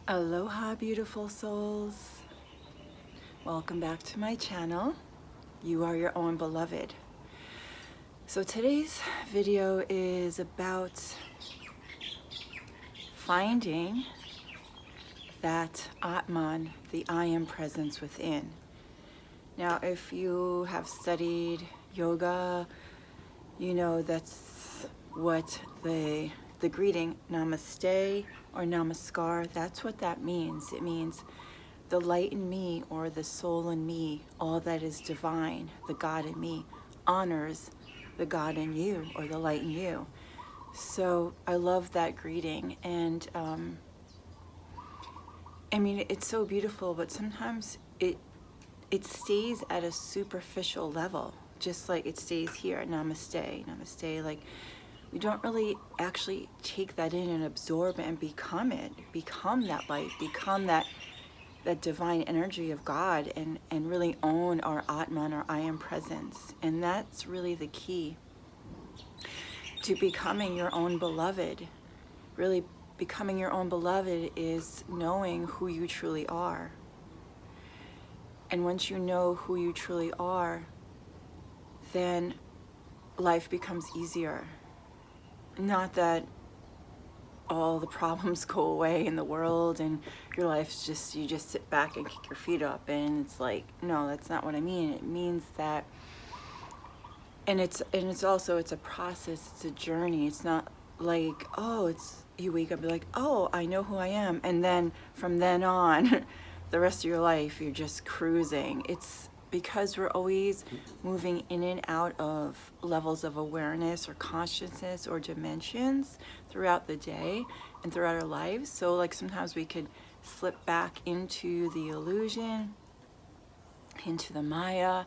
Aloha, beautiful souls. Welcome back to my channel. You are your own beloved. So today's video is about finding that Atman, the I am presence within. Now, if you have studied yoga, you know that's what the greeting namaste or namaskar, that's what that means. It means the light in me, or the soul in me, all that is divine, the God in me, honors the God in you, or the light in you. So I love that greeting. And I mean, it's so beautiful, but sometimes it stays at a superficial level, just like it stays here at namaste, namaste. Like, we don't really actually take that in and absorb it and become it, become that light, become that divine energy of God, and really own our Atman, our I am presence. And that's really the key to becoming your own beloved. Really becoming your own beloved is knowing who you truly are. And once you know who you truly are, then life becomes easier. Not that all the problems go away in the world and your life's just, you just sit back and kick your feet up, and it's like, no, that's not what I mean. It means that, and it's also, it's a process, it's a journey. It's not like, oh, it's, you wake up, you're like, oh, I know who I am, and then from then on the rest of your life you're just cruising. It's because we're always moving in and out of levels of awareness or consciousness or dimensions throughout the day and throughout our lives. So like sometimes we could slip back into the illusion, into the Maya,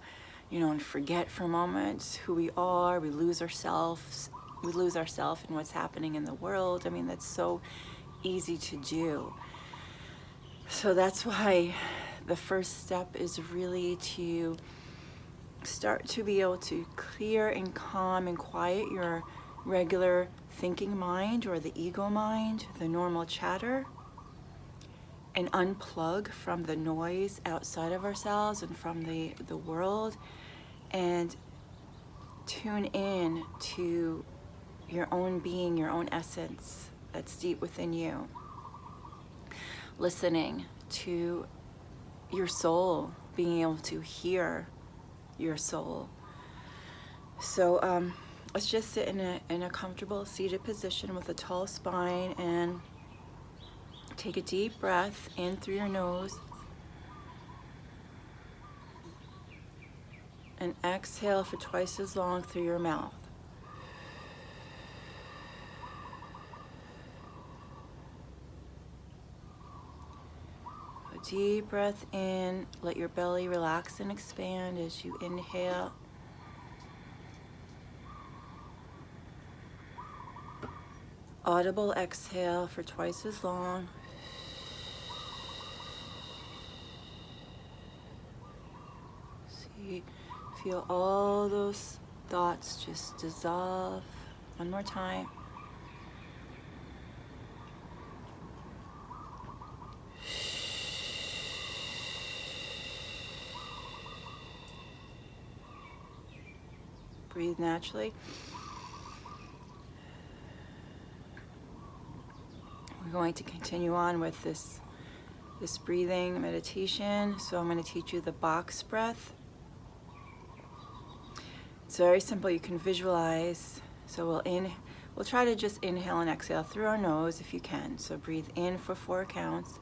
you know, and forget for moments who we are. We lose ourselves. We lose ourselves in what's happening in the world. I mean, that's so easy to do. So that's why the first step is really to start to be able to clear and calm and quiet your regular thinking mind, or the ego mind, the normal chatter, and unplug from the noise outside of ourselves and from the world, and tune in to your own being, your own essence that's deep within you. Listening to your soul, being able to hear your soul. So let's just sit in a comfortable seated position with a tall spine, and take a deep breath in through your nose and exhale for twice as long through your mouth. A deep breath in, let your belly relax and expand as you inhale. Audible exhale for twice as long. See, feel all those thoughts just dissolve. One more time. Breathe naturally. We're going to continue on with this breathing meditation. So I'm going to teach you the box breath. It's very simple. You can visualize. So we'll try to just inhale and exhale through our nose if you can. So breathe in for 4 counts.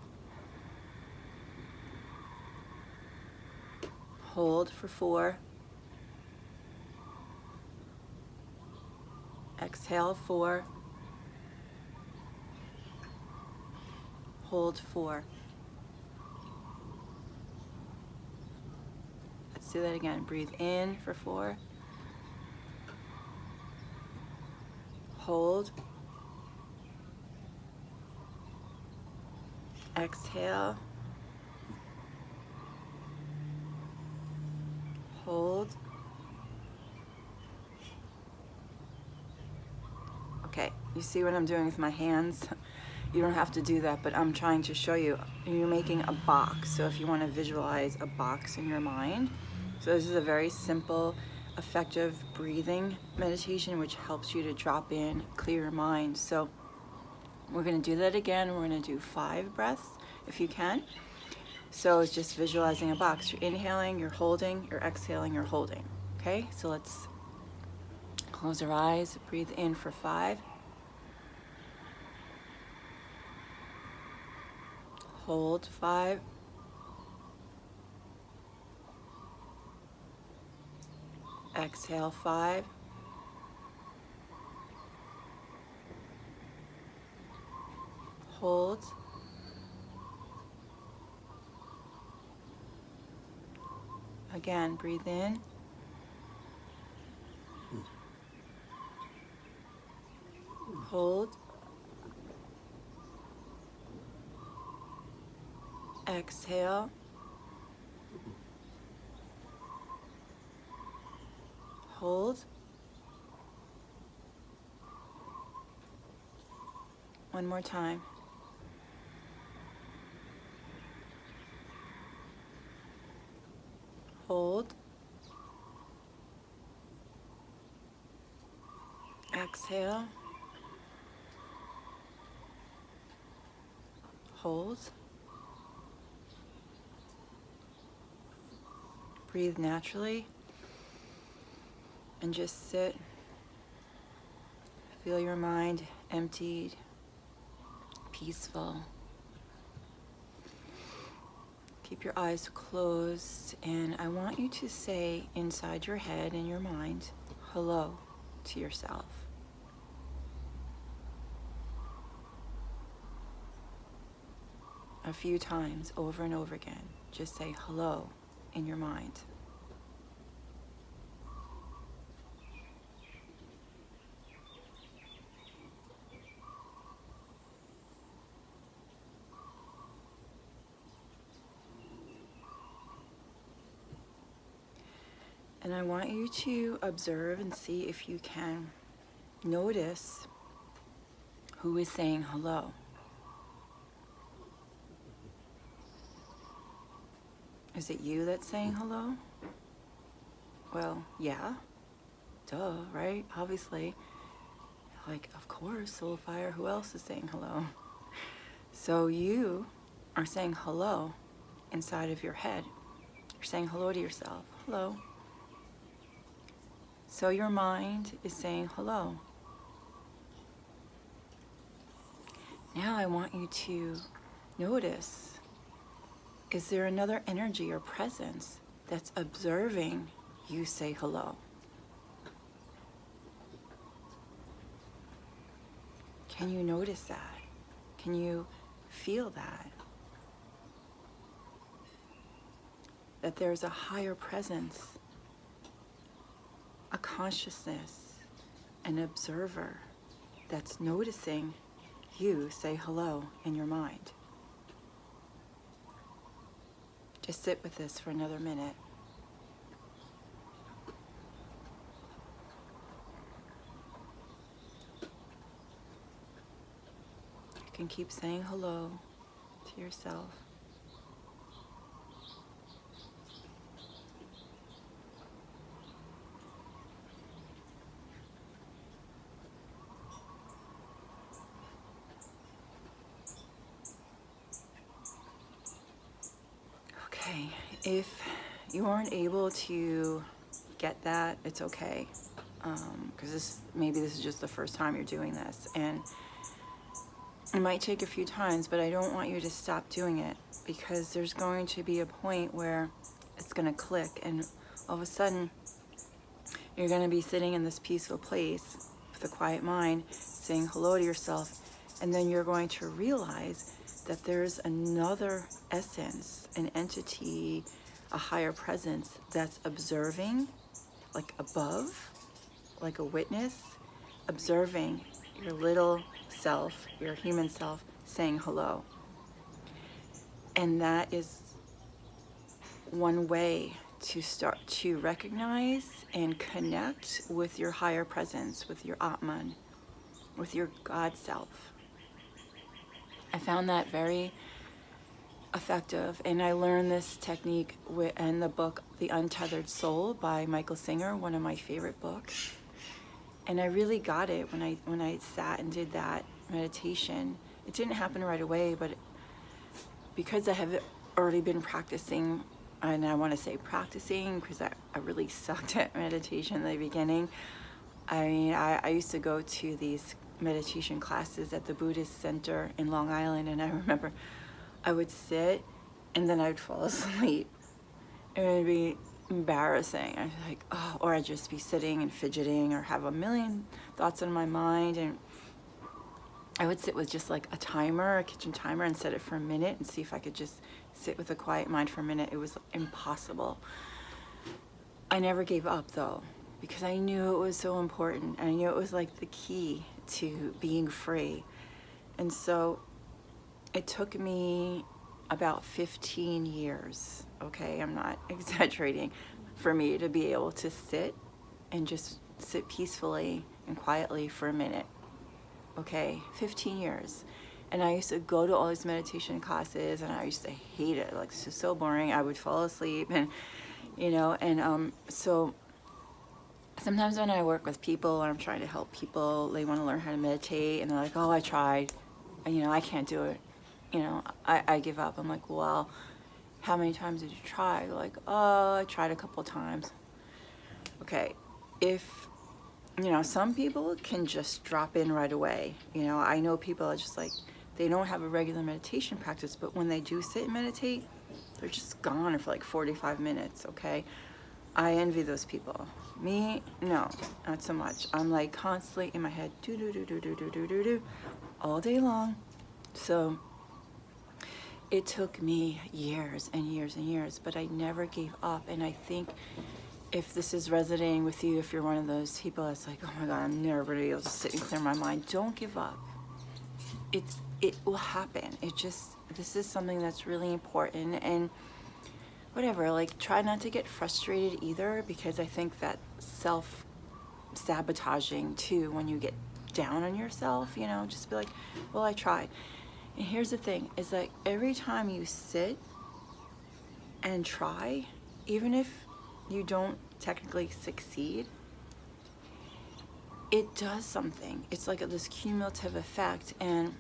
Hold for 4. Exhale 4. Hold 4. Let's do that again. Breathe in for 4. Hold. Exhale. Hold. Okay, you see what I'm doing with my hands? You don't have to do that, but I'm trying to show you. You're making a box. So if you want to visualize a box in your mind, so this is a very simple, effective breathing meditation, which helps you to drop in, clear your mind. So we're going to do that again. We're going to do 5 breaths if you can. So it's just visualizing a box. You're inhaling, you're holding, you're exhaling, you're holding. Okay, so let's close our eyes, breathe in for 5. Hold 5. Exhale 5. Hold. Again, breathe in. Hold. Exhale. Hold. One more time. Hold. Exhale. Hold. Breathe naturally and just sit. Feel your mind emptied, peaceful. Keep your eyes closed, and I want you to say inside your head and your mind, hello to yourself. A few times, over and over again. Just say hello in your mind. And I want you to observe and see if you can notice who is saying hello. Is it you that's saying hello? Well, yeah. Duh, right? Obviously. Like, of course, Soul Fire, who else is saying hello? So you are saying hello inside of your head. You're saying hello to yourself. Hello. So your mind is saying hello. Now I want you to notice, is there another energy or presence that's observing you say hello? Can you notice that? Can you feel that? That there's a higher presence, a consciousness, an observer that's noticing you say hello in your mind. Just sit with this for another minute. You can keep saying hello to yourself. Okay, if you aren't able to get that, it's okay. Because maybe this is just the first time you're doing this, and it might take a few times, but I don't want you to stop doing it, because there's going to be a point where it's going to click, and all of a sudden you're going to be sitting in this peaceful place with a quiet mind saying hello to yourself, and then you're going to realize that there's another essence, an entity, a higher presence that's observing, like above, like a witness, observing your little self, your human self, saying hello. And that is one way to start to recognize and connect with your higher presence, with your Atman, with your God self. I found that very effective, and I learned this technique in the book The Untethered Soul by Michael Singer, one of my favorite books. And I really got it when I sat and did that meditation. It didn't happen right away, but because I have already been practicing, and I want to say practicing because I really sucked at meditation in the beginning. I mean, I used to go to these meditation classes at the Buddhist Center in Long Island, and I remember I would sit and then I'd fall asleep. It would be embarrassing. I'd be like, oh, or I'd just be sitting and fidgeting or have a million thoughts in my mind, and I would sit with just like a timer, a kitchen timer, and set it for a minute and see if I could just sit with a quiet mind for a minute. It was impossible. I never gave up though, because I knew it was so important. I knew it was like the key to being free. And so it took me about 15 years, okay, I'm not exaggerating, for me to be able to sit and just sit peacefully and quietly for a minute. Okay, 15 years. And I used to go to all these meditation classes, and I used to hate it. Like, it's just so boring. I would fall asleep, and so sometimes when I work with people and I'm trying to help people, they want to learn how to meditate, and they're like, oh, I tried, and I can't do it. I give up. I'm like, well, how many times did you try? They're like, oh, I tried a couple times. Okay, if some people can just drop in right away. I know people are just like, they don't have a regular meditation practice, but when they do sit and meditate, they're just gone for like 45 minutes, okay? I envy those people. Me, no, not so much. I'm like constantly in my head, do, all day long. So it took me years and years and years, but I never gave up. And I think if this is resonating with you, if you're one of those people that's like, oh my God, I'm never going to be able to sit and clear my mind, don't give up. It will happen. This is something that's really important, and whatever, like, try not to get frustrated either, because I think that self-sabotaging too, when you get down on yourself, just be like, well, I tried. And here's the thing, is like every time you sit and try, even if you don't technically succeed, it does something. It's like this cumulative effect, and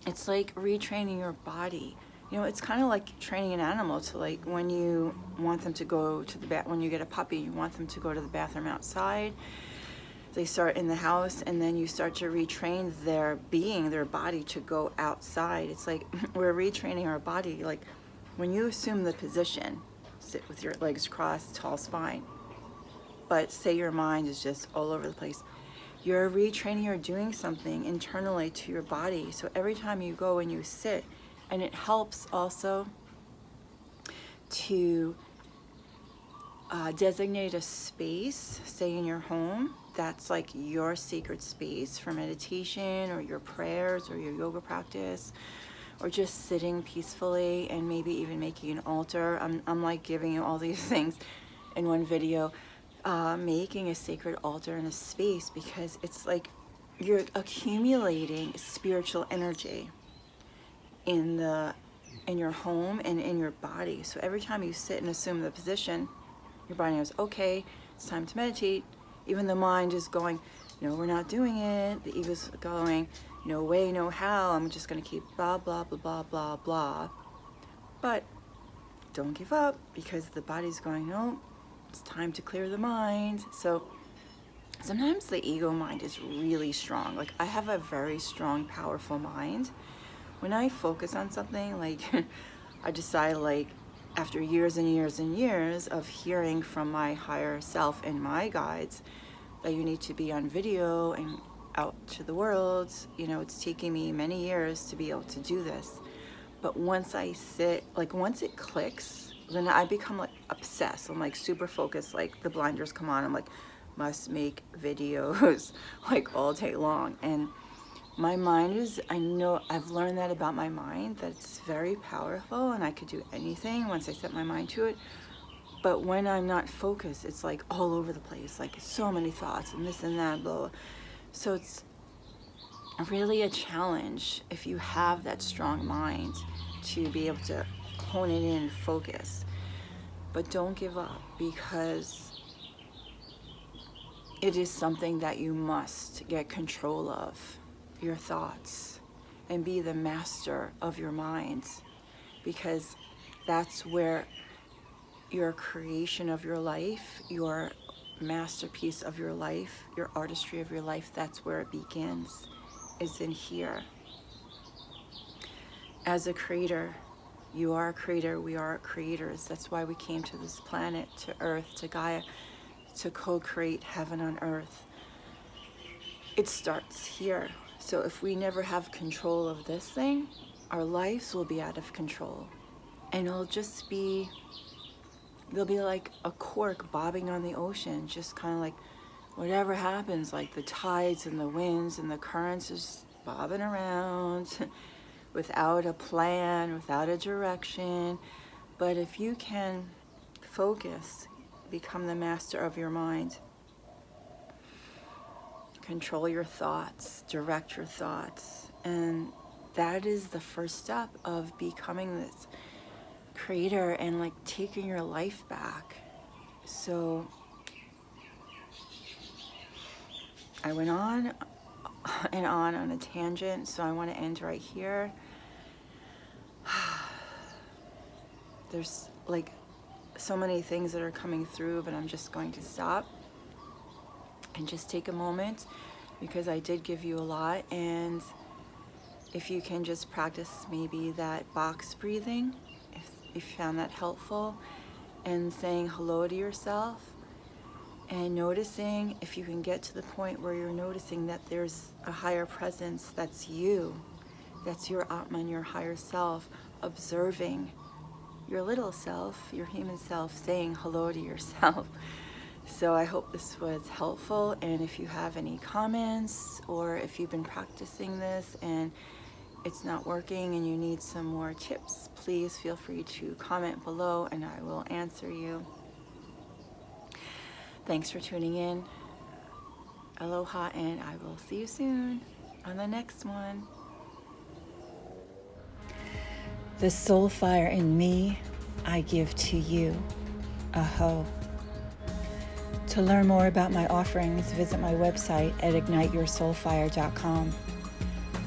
it's like retraining your body. It's kind of like training an animal to, like, when you want them to go to the when you get a puppy, you want them to go to the bathroom outside. They start in the house, and then you start to retrain their body to go outside. It's like we're retraining our body. Like when you assume the position, sit with your legs crossed, tall spine, but say your mind is just all over the place, you're retraining or doing something internally to your body. So every time you go and you sit, and it helps also to designate a space, say in your home, that's like your sacred space for meditation or your prayers or your yoga practice, or just sitting peacefully, and maybe even making an altar. I'm like giving you all these things in one video. Making a sacred altar in a space, because it's like you're accumulating spiritual energy in your home and in your body. So every time you sit and assume the position, your body knows, okay, it's time to meditate. Even the mind is going, no, we're not doing it. The ego's going, no way, no how. I'm just going to keep blah, blah, blah, blah, blah, blah. But don't give up, because the body's going, no, it's time to clear the mind. So sometimes the ego mind is really strong. Like, I have a very strong, powerful mind. When I focus on something, like I decide, like, after years and years and years of hearing from my higher self and my guides, that you need to be on video and out to the world. It's taking me many years to be able to do this. But once I sit, like, once it clicks, then I become like obsessed. I'm like super focused, like the blinders come on. I'm like, must make videos like all day long. And my mind is, I know I've learned that about my mind, that it's very powerful and I could do anything once I set my mind to it. But when I'm not focused, it's like all over the place, like so many thoughts and this and that, blah, blah. So really a challenge if you have that strong mind to be able to hone it in and focus. But don't give up, because it is something that you must get control of, your thoughts, and be the master of your mind, because that's where your creation of your life, your masterpiece of your life, your artistry of your life, that's where it begins, is in here. As a creator, you are a creator, we are creators. That's why we came to this planet, to Earth, to Gaia, to co-create heaven on earth. It starts here. So if we never have control of this thing, our lives will be out of control. And it'll just be, they'll be like a cork bobbing on the ocean, just kind of like whatever happens, like the tides and the winds and the currents is bobbing around without a plan, without a direction. But if you can focus, become the master of your mind, control your thoughts, direct your thoughts, and that is the first step of becoming this creator and like taking your life back. So I went on and on a tangent, so I want to end right here. There's like so many things that are coming through, but I'm just going to stop and just take a moment, because I did give you a lot. And if you can just practice maybe that box breathing, if you found that helpful, and saying hello to yourself, and noticing, if you can get to the point where you're noticing that there's a higher presence, that's you, that's your Atman, your higher self, observing your little self, your human self, saying hello to yourself. So I hope this was helpful, and if you have any comments, or if you've been practicing this and it's not working and you need some more tips, please feel free to comment below and I will answer you. Thanks for tuning in. Aloha, and I will see you soon on the next one. The soul fire in me, I give to you. Aho. To learn more about my offerings, visit my website at igniteyoursoulfire.com.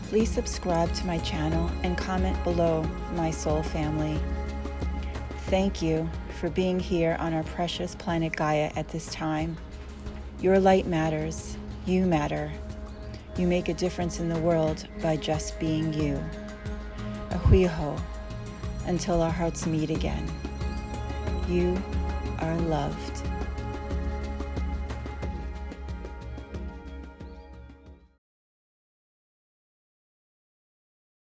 Please subscribe to my channel and comment below, my soul family. Thank you for being here on our precious planet Gaia at this time. Your light matters. You matter. You make a difference in the world by just being you. Ahuiho. Until our hearts meet again. You are loved.